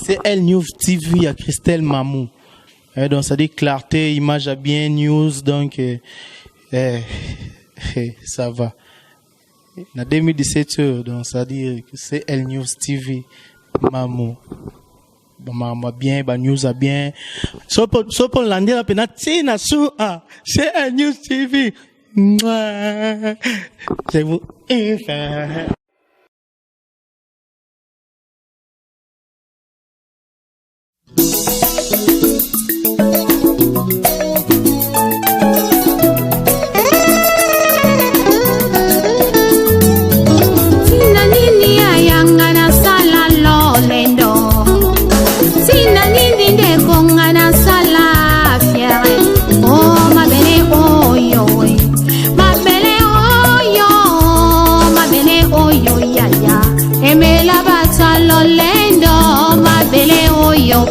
C'est Elle News TV à Christelle Mamou. Donc ça dit clarté, image à bien, news, donc ça va. Na 2017, donc ça dit que c'est Elle News TV Mamou. Bah bien, bah news à bien. So pour l'année la peine, c'est Elle News TV. Je vous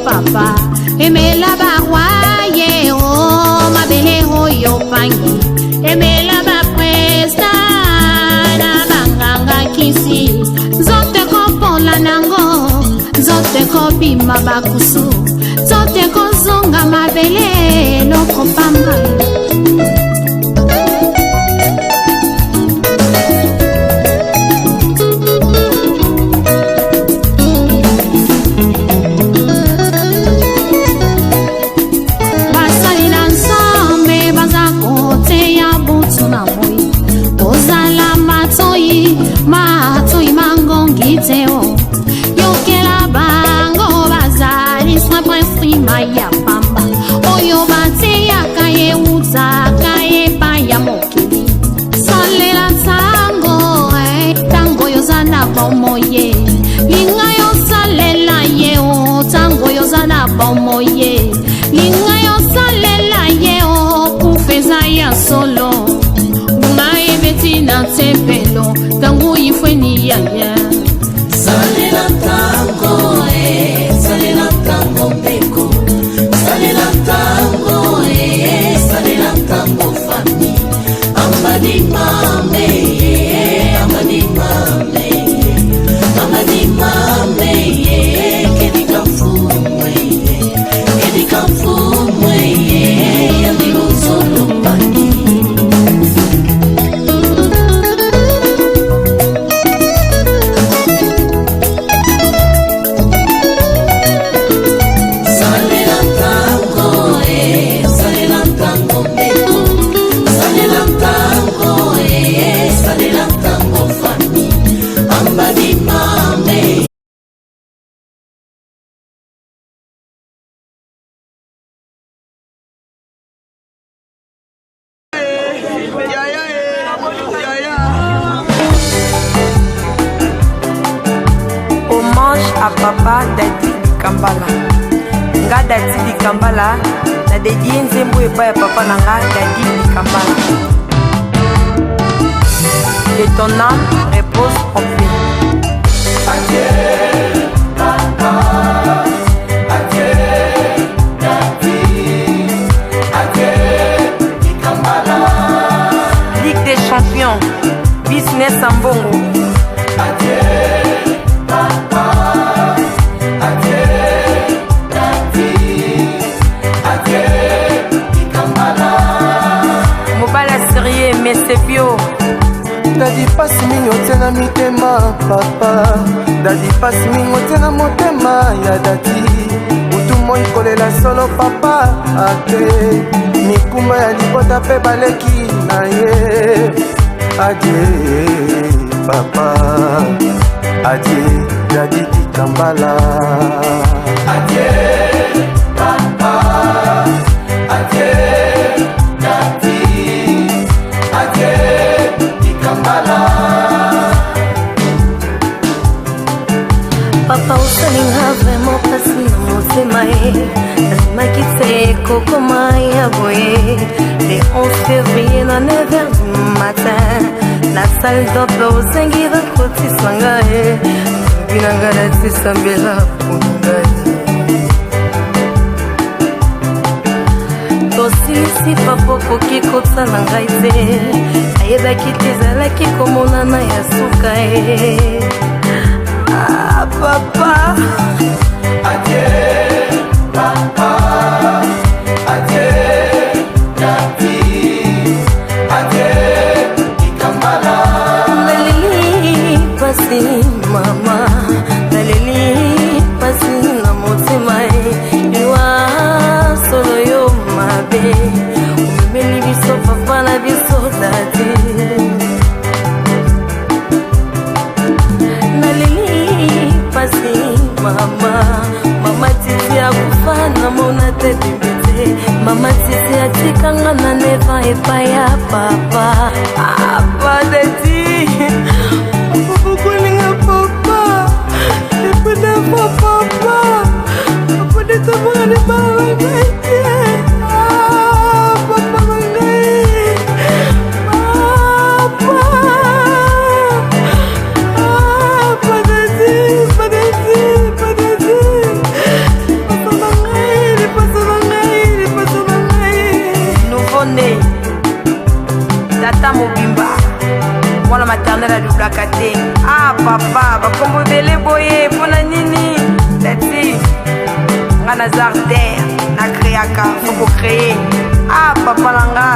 papa emela barwaye oh mabele oyo pangi emela ba presta na banganga kisi zote kopola nango zote kopima bakusu zote kozonga mabele loko pamba yokela bango bazali swa prince maya pamba oyo bate yakaye uzaka epa ya mokili salela tango tango yozana bomoye linga yosalela ye o tango yozana bomoye linga yosalela ye o kufeza ya solo unaye betina tepelo tango ifweni yaya Salela tango beko, salela tango fami, amadi mame, amadi mame, kedika fumwe, yandilo solo pani. À papa Dadi Kambala nga Dadi Kambala na dédié nzembo epa ya papa na nga Dadi Kambala que ton âme repose en paix. Adieu papa, adieu Dadi, adieu Kambala. Ligue des champions, business en bongo. Adieu papa. Mais c'est bio. Dadi pasi mingi otena mitema papa, dadi pasi mingi otena motema ya dadi. Utu moi kolela solo papa ate mikumba ya libota pe baleki na ye. Adieu papa, adieu Dadi Kambala. Adieu papa, adieu Dadi. Papa usalinga vraiment pasi na motema ye nasimaki te kokoma ya boye le 11 février na 9h du matin na salle d'opéra osengi bakotisanga ye binanga natisambela ponanga tosilisi papa okoki kosala ngai te ayebaki te ezalaki komonana ya suka ye. Ah, papa papa. Papa dadi kukulinga papa. Epuna papa. Apune tabane baba ngai. Papa ngai. Papa dadi. Nouveau-né Tata Mobimba Mwana maternelle à double acadé. Papa bakombo bele boye pona nini tati nga na jardin na créaka faut créer. Papa langa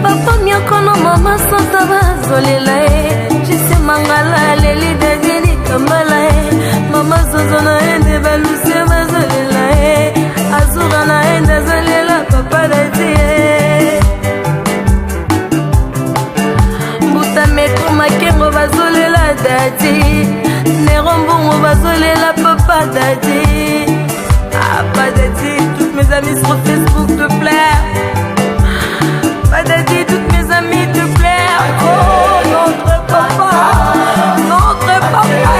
papa miakono mama santa bazolela jise mangala leli dajeli kambala mama zozo na ende baluse bazolela azura na ende zalela papa dadi mbuta metro makengo bazolela dadi nerombongo bazolela papa dadi. Pas dadi, toutes mes amies sur Facebook te plaire. Pas dadi, toutes mes amies te plaire. Oh, notre papa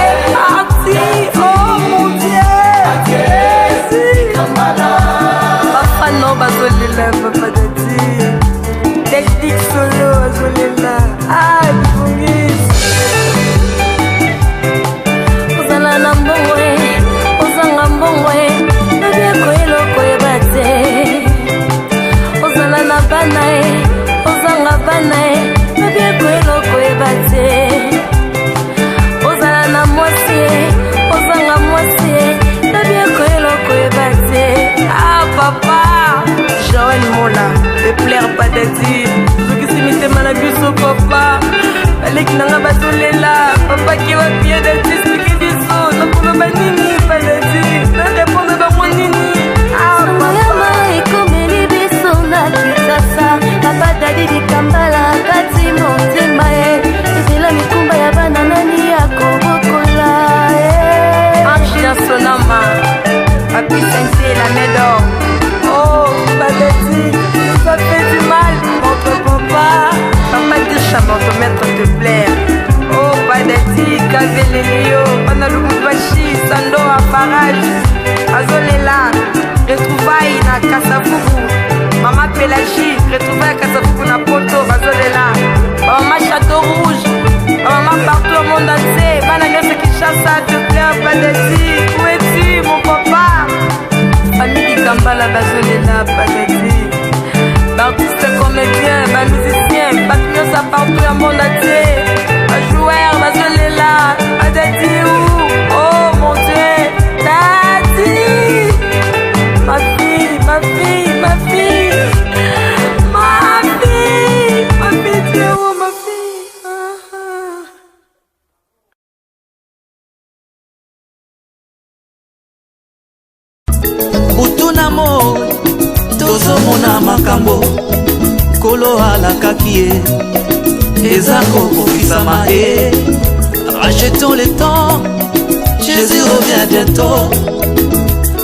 est parti. Oh mon Dieu. Papa non, bazolela, papa dadi. Technique solo, bazolela. Bungis. Ozala na mbongwe, ozanga mbongwe. Ozala na banae, ozanga banae, babieko eloko ebate. Ozala na mwasi, ozanga mwasi, babieko eloko ebate. Papa, Joël Mola, ne plaire pas dadi. Zokisi mitema na biso papa, baleki nanga bazolela, papa ki wa bien dadi, explique biso, nakolo banini pa dadi, na répondre bango nini. Papa dadi dikambala kati motema ezela mikumba ya bana nani ya kobokola Angela Sonama Papi Sensé la médor. Oh Badati, ça fait du mal contre papa. Papa Tisha maître te plaire. Oh Badati, Kavelelio Panalubashi, Sando Aparaj Azolela, retrouvailles na Kasavubu. Maman Pélagie, retrouvé à Kasavubu na Poto, Bazolela. Maman Château Rouge, maman partout au monde entier. Bananios qui chasse à te plaire, Badati. Où es-tu, mon papa? Famille Kambala, Bazolela, Badati. Artistes, comédiens, musiciens, Batmios à partout au monde entier. Joueur, Bazolela, Badati. Oh mon Dieu, Tati. Ma fille, ma fille, ma fille. Ma fille, ma fille, Dieu, oh ma fille. Butunamo, tozo mona makambo, kolo alakaki ye, ezako kofisama ye. Rachetons le temps, Jésus revient bientôt.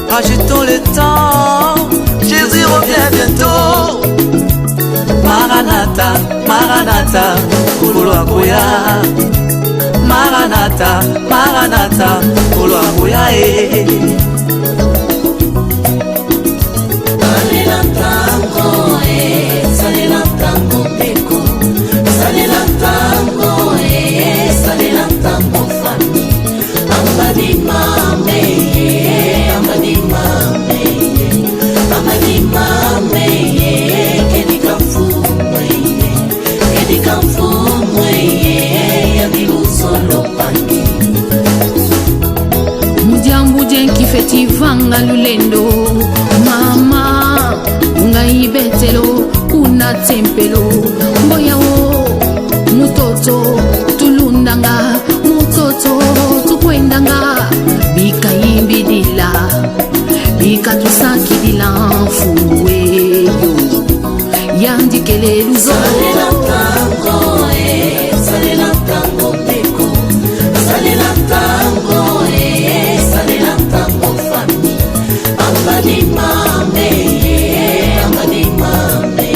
Rachetons le temps, Jésus revient bientôt. Maranatha, Maranatha, kolo akoya. Maranatha, Maranatha, kolo akoya Salela tango salela tango beko, salela tango salela tango fami. Amadi mame, amadi mame, amadi mame, kedika fumwe, yabilu solo pani. Mudiambuje nkifetivanga lulendo mama ungai betelo una tempelo mboyawo mutoto tulundanga mutoto tukwendanga bikayimbidila bikatusakidila mfuweyo yandikele luzo salela tango beko, salela tango salela tango fami. Amadi mame, amadi mame,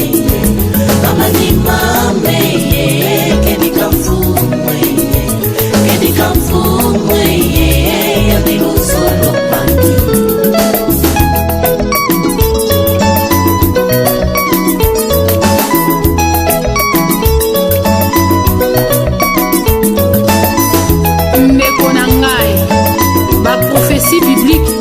amadi mame. république